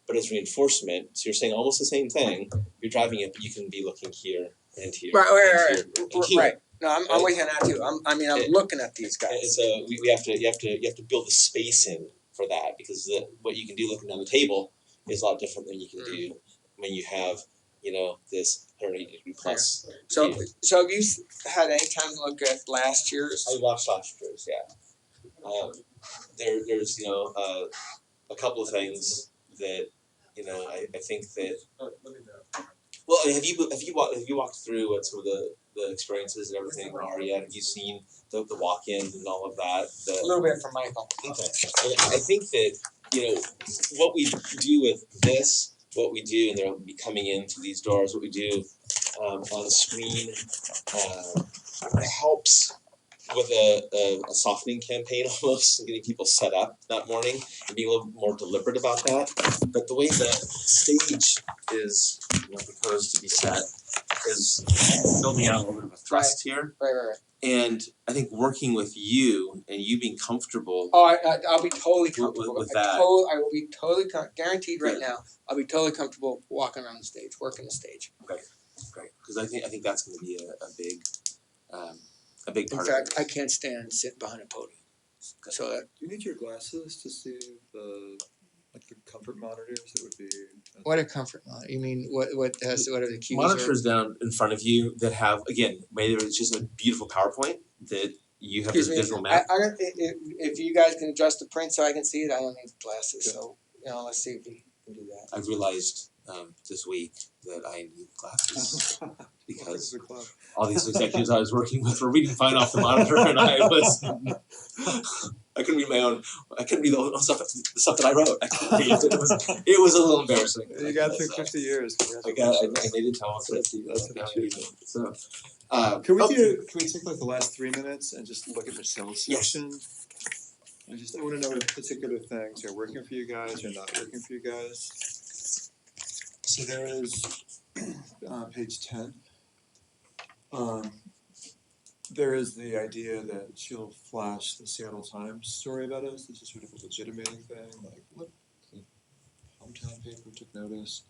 but as reinforcement. So you're saying almost the same thing. You're driving it, but you can be looking here and here. Right, and here and here. right. No, I'm Right? with you on that too. I'm And- looking at these And guys. so you have to build the space in for that, because what you can do looking down the table is a lot different than you can do when you have, this 180-degree plus. So, view. so have you had any time to look at last year's? I watched last year's, yeah. There's a couple of things that I think that. Well, have you walked through what some of the experiences and everything are yet? Have you seen the walk-ins and all of that? A little bit from Michael. Okay. And I think that, what we do with this, what we do, and they'll be coming into these doors, what we do on the screen helps with a softening campaign almost, and getting people set up that morning and being a little more deliberate about that. But the way the stage is proposed to be set is building out a little bit of a thrust here. Right. And I think working with you and you being comfortable. Oh, I'll be totally comfortable with that. I will be totally guaranteed right now. I'll be totally comfortable walking around the stage, working the stage. Great, because I think that's going to be a big In part fact, of it. I can't stand sitting behind a podium. So that, Do you need your glasses to see the comfort monitors that would be? what a comfort monitor. You mean what are the cues? Monitors down in front of you that have, again, maybe it's just a beautiful PowerPoint that you have this visual map. If you guys can adjust the print so I can see it, I don't need glasses. So let's see if we can do that. I've realized this week that I need glasses because all these executives I was working with were reading fine off the monitor, and I couldn't read my own. I couldn't read the own stuff, the stuff that I wrote. I couldn't read it. It was a little embarrassing. You got through 50 years. I made it tell us That's an achievement. So, Can we take like the last 3 minutes and just look at the sales Yes. section? I want to know if particular things are working for you guys or not working for you guys. So there is page 10. There is the idea that she'll flash the Seattle Times story about us. This is sort of a legitimating thing. Like, look, the hometown paper took notice.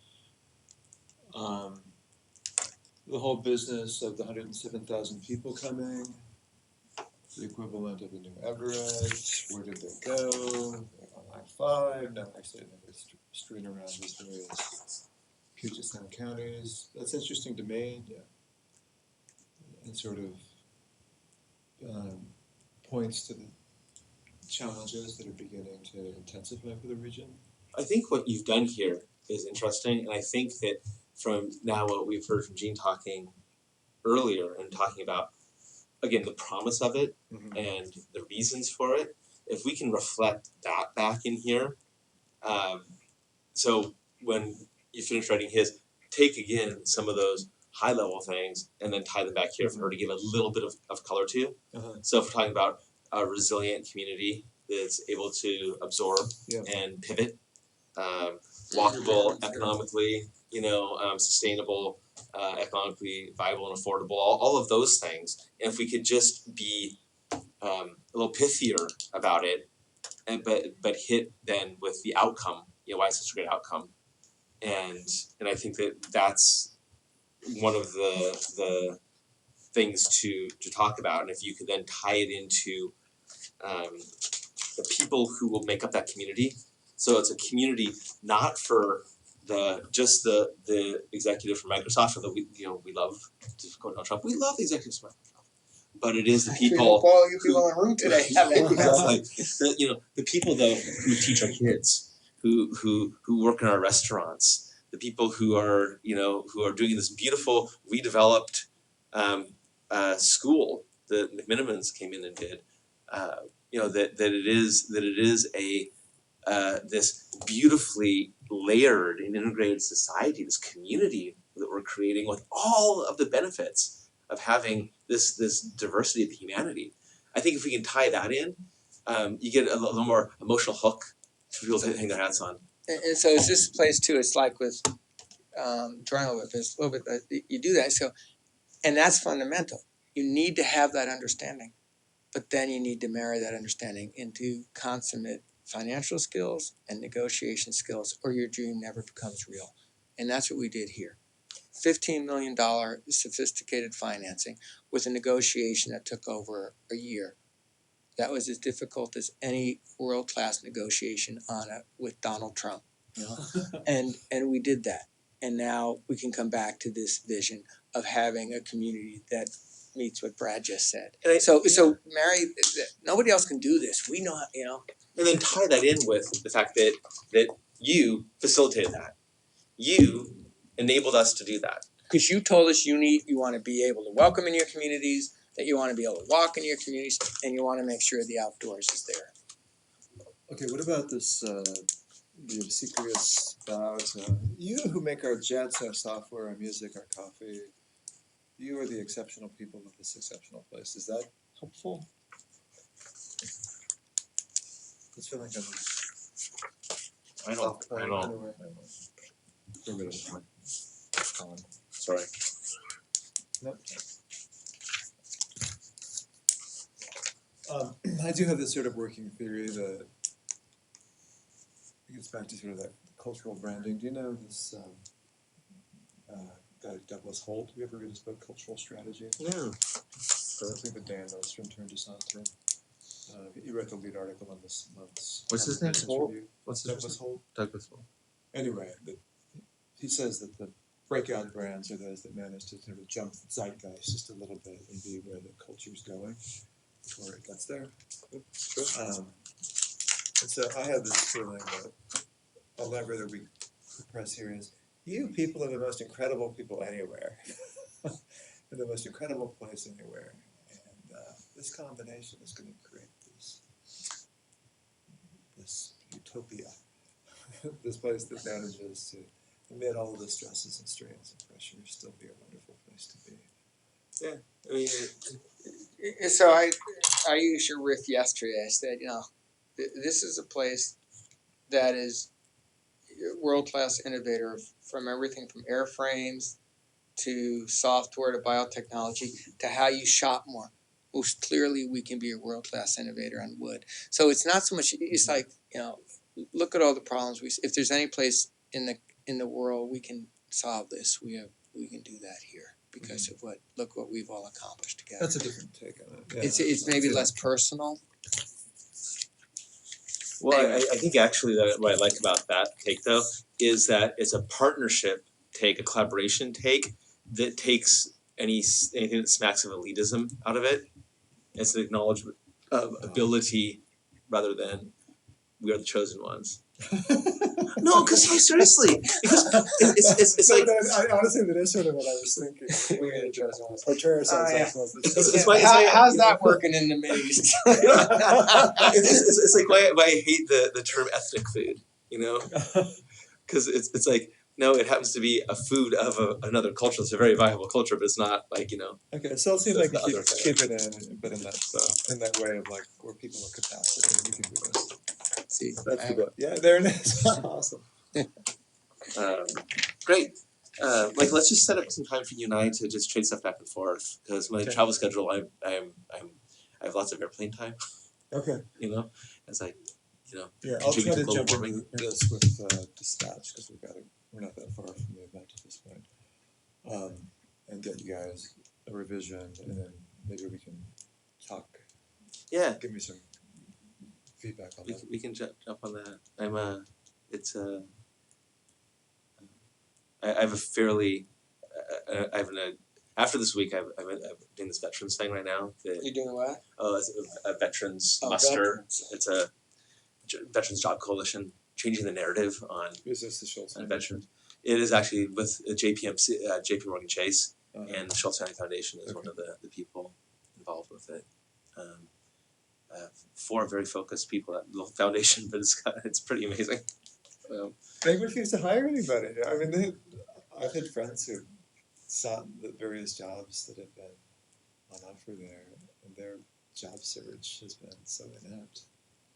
The whole business of the 107,000 people coming, the equivalent of a new Everett. Where did they go? They're on I-5. No, actually, they're strewn around these various Puget Sound counties. That's interesting to me. Yeah. And sort of points to the challenges that are beginning to intensify for the region. I think what you've done here is interesting, and I think that from now what we've heard from Gene talking earlier and talking about, again, the promise of it and the reasons for it, if we can reflect that back in here, so when you finish writing his, take again some of those high level things and then tie them back here for her to give a little bit of color to. So if we're talking about a resilient community that's able to absorb and pivot, walkable economically, sustainable, economically viable and affordable, all of those things. And if we could just be a little pithier about it, but hit then with the outcome, why it's such a great outcome. And I think that's one of the things to talk about. And if you could then tie it into the people who will make up that community. So it's a community not for just the executive from Microsoft, although we love to quote Donald Trump, we love the executives from Microsoft. But it is the people all you people in the room today have that. exactly. The people though who teach our kids, who work in our restaurants, the people who are doing this beautiful redeveloped school that McMinimans came in and did, that it is a this beautifully layered and integrated society, this community that we're creating with all of the benefits of having this diversity of humanity. I think if we can tie that in, you get a little more emotional hook for people to hang their hats on. And so it's this place too. It's like with drawing a little bit. You do that. So, and that's fundamental. You need to have that understanding, but then you need to marry that understanding into consummate financial skills and negotiation skills, or your dream never becomes real. And that's what we did here. $15 million sophisticated financing with a negotiation that took over a year. That was as difficult as any world-class negotiation with Donald Trump. And we did that. And now we can come back to this vision of having a community that meets what Brad just said. So Mary, nobody else can do this. We know how, And then tie that in with the fact that you facilitated that. You enabled us to do that. because you told us you want to be able to welcome in your communities, that you want to be able to walk in your communities, and you want to make sure the outdoors is there. Okay, what about this, the obsequious about, you who make our jets, our software, our music, our coffee, you are the exceptional people of this exceptional place. Is that helpful? It's feeling kind of I don't. anyway. Get rid of it. Gone. Sorry. Nope. I do have this sort of working theory that it gets back to sort of that cultural branding. Do you know this guy Douglas Holt? Have you ever read his book Cultural Strategy? No. Something that Dan Nordstrom turned us on to. He wrote the lead article on this month's. What's his name? Business Holt? Review. What's his Douglas Holt. Douglas Holt. Anyway, he says that the breakout brands are those that manage to sort of jump the zeitgeist just a little bit and be where the culture's going before it gets there. And so I have this feeling that a lever that we press here is, you people are the most incredible people anywhere. You're the most incredible place anywhere. And this combination is going to create this utopia, this place that manages to, amid all of the stresses and strains and pressures, still be a wonderful place to be. I mean, So I used your riff yesterday. I said, this is a place that is world-class innovator from everything from airframes to software to biotechnology to how you shop more. Most clearly, we can be a world-class innovator on wood. So it's not so much. It's like, look at all the problems if there's any place in the world we can solve this, we can do that here because of look what we've all accomplished together. That's a different take on it. Yeah. It's maybe less personal. well, Anyway. I think actually that what I like about that take though is that it's a partnership take, a collaboration take that takes anything that smacks of elitism out of it. It's an acknowledgement of ability rather than we are the chosen ones. No, because seriously, because it's like honestly, that is sort of what I was thinking. We're going to try to portray ourselves yeah. as How's that working in the Middle East? it's like why I hate the term ethnic food, because it's like no, it happens to be a food of another culture. It's a very viable culture, but it's not like Okay, so it seems like That's the you other keep it in, but in that way of like where people are capacity, we can do this. See, That's the book. Yeah, there it is. Awesome. Great. Let's just set up some time for you and I to just trade stuff back and forth because my Okay. travel schedule, I have lots of airplane time. Okay. As I, Yeah, I'll try contribute to to global jump warming. into this with dispatch because we're not that far from the event at this point, and get you guys a revision, and then maybe we can talk. Yeah, Give me some feedback on that. we can jump on that. I have a fairly, after this week, I'm doing this veterans thing right now. you're doing what? It's a veterans Oh, muster. veterans. It's a Veterans Job Coalition, changing the narrative on Is this the Schultz? veterans. It is actually with JPMC, JP Morgan Chase, Uh-huh. and the Schultz County Foundation is one Okay. of the people involved with it. 4 very focused people at the foundation, but it's pretty amazing. They refuse to hire anybody. I mean, I've had friends who sought the various jobs that have been on offer there, and their job search has been so inept.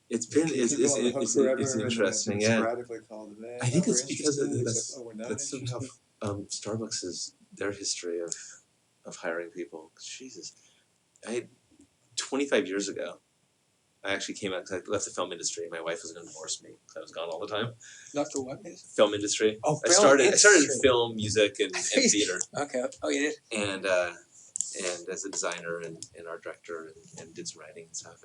It's They been keep it's people on the hook forever, it's and then interesting, they yeah. sporadically call them in. I think "Oh, it's we're because of interested." that's It's like, "Oh, we're not that's somehow interested." Starbucks is their history of hiring people. Jesus, 25 years ago, I actually came out because I left the film industry. My wife was going to divorce me because I was gone all the time. Not the what? Film industry. Oh, I film started in industry. film, music, and theater, Okay. Oh, you did? and as a designer and art director and did some writing and stuff.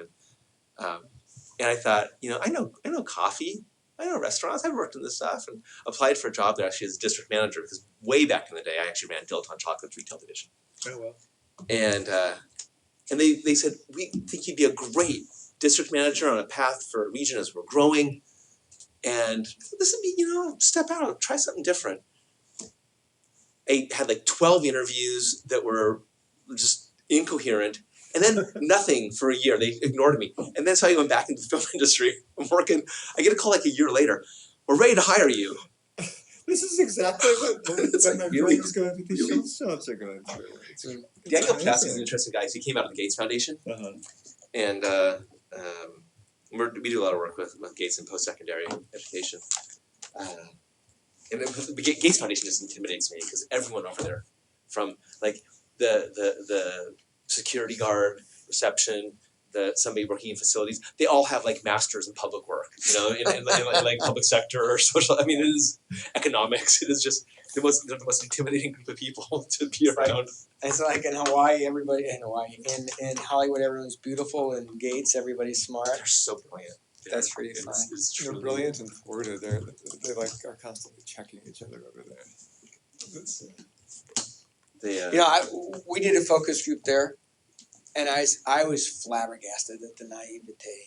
And I thought, I know coffee. I know restaurants. I've worked in this stuff and applied for a job there actually as a district manager because way back in the day I actually ran Dilettante Chocolate's retail division. Oh, well. And they said, we think you'd be a great district manager on a path for a region as we're growing. And this would be, step out, try something different. I had like 12 interviews that were just incoherent. And then nothing for a year. They ignored me. And then so I went back into the film industry. I'm working. I get a call like a year later. We're ready to hire you. This is exactly what It's my like really- friends going through these really- jobs are going through. It's Daniel Piasek is an amazing. interesting guy. So he came out of the Gates Foundation. Uh-huh. And we do a lot of work with Gates in post-secondary education. And the Gates Foundation just intimidates me because everyone over there, from like the security guard, reception, somebody working in facilities, they all have like masters in public work, in like public sector or social. I mean, it is economics. It is just the most intimidating group of people to be around. It's like in Hawaii, in Hollywood, everyone's beautiful, and Gates, everybody's smart. They're so brilliant. That's pretty funny. It's They're truly brilliant in Florida. They like are constantly checking each other over there. That's, They, We did a focus group there, and I was flabbergasted at the naivete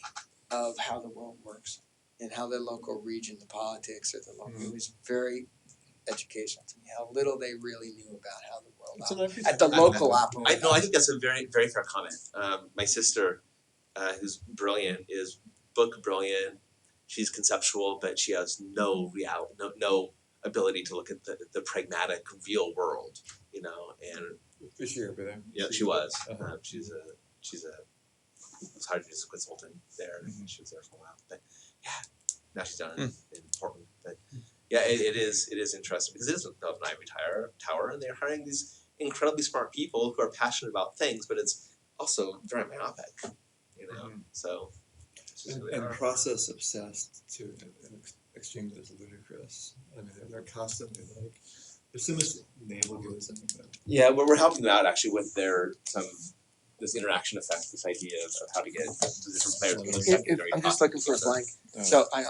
of how the world works and how the local region, the politics, or the local. It was very educational to me how little they really knew about how the world it's an operates. everything. At the local operation. I think that's a very, very fair comment. My sister, who's brilliant, is book brilliant. She's conceptual, but she has no ability to look at the pragmatic, real world. And Is she over there? yeah, she was. Uh-huh. She's a. It was hard to as a consultant there. She was there for a while, but yeah, now she's down in Portland. But yeah, it is interesting because it is an ivory tower, and they're hiring these incredibly smart people who are passionate about things, but it's also very myopic. So. it's just who they And are. process obsessed to an extreme that is ludicrous. I mean, they're constantly like, there's so much navel gazing. Yeah, we're helping them out actually with this interaction effect, this idea of how to get the different players in the secondary. I'm just looking for a blank. Oh. So I know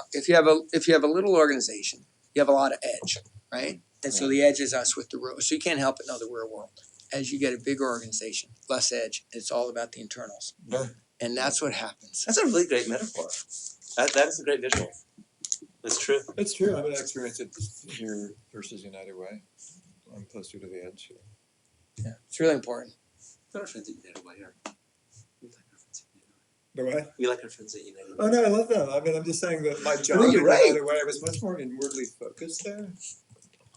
if you have a little organization, you have a lot of edge, right? And so the edge is us with the real. So you can't help but know the real world. As you get a bigger organization, less edge. It's all about the internals, and that's what happens. That's a really great metaphor. That is a great visual. It's true. It's true. I mean, I experienced it here versus United Way. I'm closer to the edge here. Yeah, it's really important. Our friends at United Way are. We like our friends at United Way. The way? We like our friends at United Way. Oh no, I love that. I mean, I'm just saying that my job you're in right. United Way was much more inwardly focused there.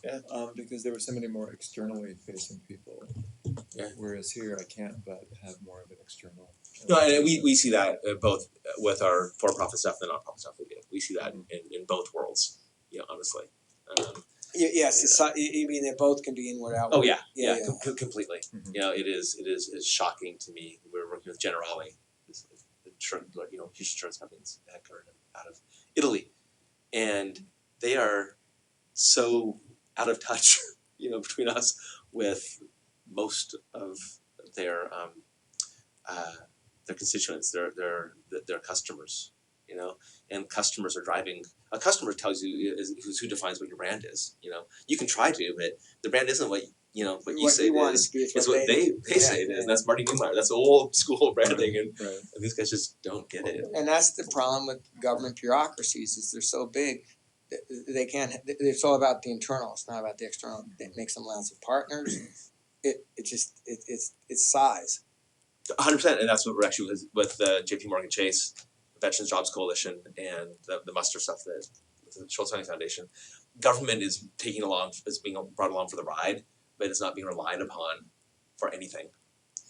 Yeah. Because there were so many more externally facing people. Yeah. Whereas here, I can't but have more of an external. No, and we see that both with our for-profit stuff and the non-profit stuff we do. We see that in both worlds. Honestly. Yes, you mean they both can be inward outward. Oh yeah, Yeah. completely. Mhm. It is shocking to me. We're working with Generali, this insurance, huge insurance companies out of Italy, and they are so out of touch, between us with most of their constituents, their customers, and customers are driving. A customer tells you who defines what your brand is. You can try to, but the brand isn't what what you say you want it it is. to be, It's what they say it is. And that's Marty Newmeyer. That's old school branding, and Right. these guys just don't get it. And that's the problem with government bureaucracies is they're so big, they can't. It's all about the internal. It's not about the external. It makes them lousy partners. It's size. 100%, and that's what we're actually with the J.P. Morgan Chase Veterans Jobs Coalition and the muster stuff that with the Schultz County Foundation. Government is being brought along for the ride, but it's not being relied upon for anything.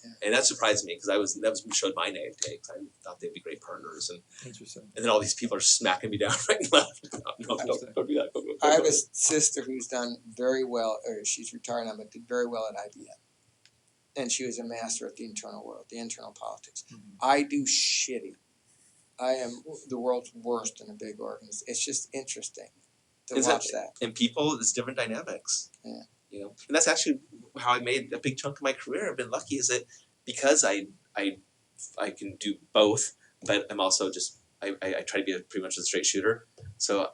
Yeah. And that surprised me because that showed my naivete because I thought they'd be great partners, and Interesting. then all these people are smacking me down right and left. No, don't do that. Don't I have do a that. sister who's done very well, or she's retired now, but did very well at IBM. And she was a master at the internal world, the internal politics. Mhm. I do shitty I am the world's worst in a big organization. It's just interesting to Is it- watch that. And people, it's different dynamics. Yeah. You know, and that's actually how I made a big chunk of my career. I've been lucky is that because I can do both, but I'm also just I try to be pretty much a straight shooter. So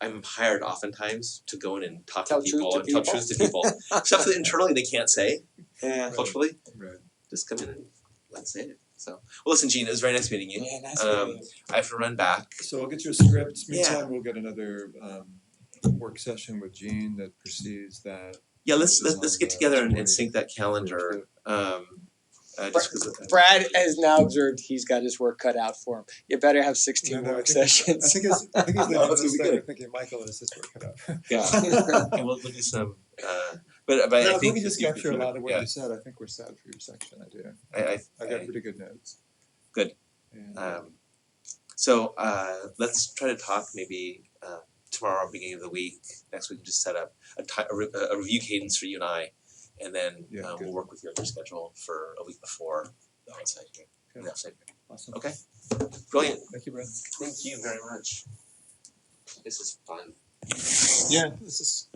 I'm hired oftentimes to go in and talk Tell to people truth to and tell people. truth to people. Stuff that internally they can't say Yeah. culturally. Right. Just come in and let's say it. So well listen, Gene, it was very nice meeting you. Yeah, nice Um, meeting you. I have to run back. So I'll get you a script. Yeah. Meantime, we'll get another work session with Gene that precedes that. Yeah, let's This is let's on get the together and 20th. sync that calendar. Just 'cause of- Brad has now observed he's got his work cut out for him. You better have 16 No, no, work I think sessions. I think he's No, leaving it's gonna this be thing good. thinking Michael has his work cut out. Yeah, and we'll do some. But No, I if think we can just you- capture a lot of what yeah, you said, I think we're set for your section. I do. I I got pretty good notes. Good. And, So let's try to talk maybe tomorrow, beginning of the week. Next week, we can just set up a review cadence for you and I, and then Yeah, we'll good. work with you on your schedule for a week before the onsite here. Good. The offsite here. Awesome. Okay. Brilliant. Thank you, Brad. Thank you very much. This is fun. Yeah, this is